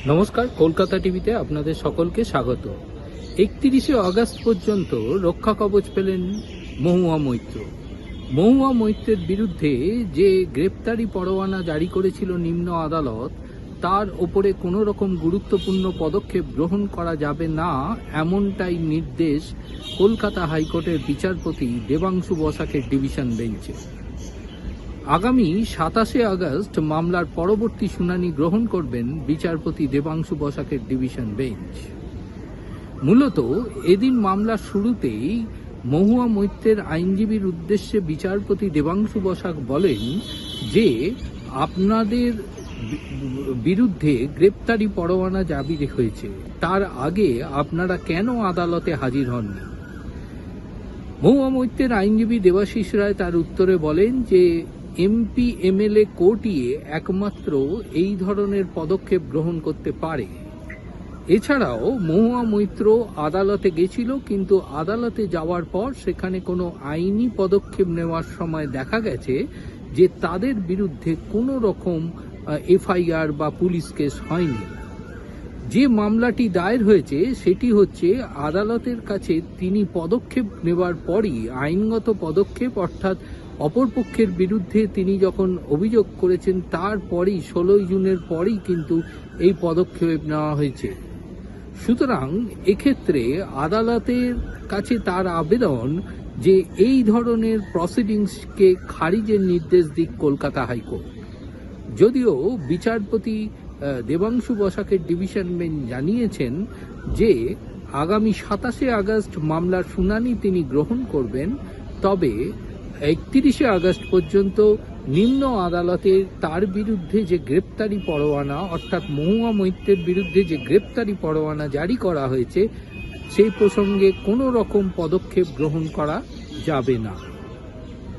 নমস্কার, কলকাতা টিভিতে আপনাদের সকলকে স্বাগত। 31শে আগস্ট পর্যন্ত রক্ষা কবচ পেলেন মহুয়া মৈত্র। মহুয়া মৈত্রের বিরুদ্ধে যে গ্রেপ্তারি পরোয়ানা জারি করেছিল নিম্ন আদালত, তার ওপরে কোনো রকম গুরুত্বপূর্ণ পদক্ষেপ গ্রহণ করা যাবে না, এমনটাই নির্দেশ কলকাতা হাইকোর্টের বিচারপতি দেবাংশু বসাকের ডিভিশন বেঞ্চে। আগামী 27শে আগস্ট মামলার পরবর্তী শুনানি গ্রহণ করবেন বিচারপতি দেবাংশু বসাকের ডিভিশন বেঞ্চ। মূলত এদিন মামলার শুরুতেই মহুয়া মৈত্রের আইনজীবীর উদ্দেশ্যে বিচারপতি দেবাংশু বসাক বলেন যে আপনাদের বিরুদ্ধে গ্রেপ্তারি পরোয়ানা জারি হয়েছে, তার আগে আপনারা কেন আদালতে হাজির হননি। মহুয়া মৈত্রের আইনজীবী দেবাশিস রায় তার উত্তরে বলেন যে এমপি এমএলএ কোর্টই একমাত্র এই ধরনের পদক্ষেপ গ্রহণ করতে পারে। এছাড়াও মহুয়া মৈত্র আদালতে গেছিল, কিন্তু আদালতে যাওয়ার পর সেখানে কোনো আইনি পদক্ষেপ নেওয়ার সময় দেখা গেছে যে তাদের বিরুদ্ধে কোনো রকম এফআইআর বা পুলিশ কেস হয়নি। যে মামলাটি দায়ের হয়েছে সেটি হচ্ছে আদালতের কাছে তিনি পদক্ষেপ নেওয়ার পরই আইনগত পদক্ষেপ, অর্থাৎ অপরপক্ষের বিরুদ্ধে তিনি যখন অভিযোগ করেছেন তারপরেই 16 জুনের পরেই কিন্তু এই পদক্ষেপ নেওয়া হয়েছে। সুতরাং এক্ষেত্রে আদালতের কাছে তার আবেদন যে এই ধরনের প্রসিডিংসকে খারিজের নির্দেশ দিক কলকাতা হাইকোর্ট। যদিও বিচারপতি দেবাংশু বসাকের ডিভিশন বেঞ্চ জানিয়েছেন যে আগামী 27শে আগস্ট মামলার শুনানি তিনি গ্রহণ করবেন, তবে 31শে আগস্ট পর্যন্ত নিম্ন আদালতে তার বিরুদ্ধে যে গ্রেপ্তারি পরোয়ানা, অর্থাৎ মহুয়া মৈত্রের বিরুদ্ধে যে গ্রেপ্তারি পরোয়ানা জারি করা হয়েছে সেই প্রসঙ্গে কোনো রকম পদক্ষেপ গ্রহণ করা যাবে না।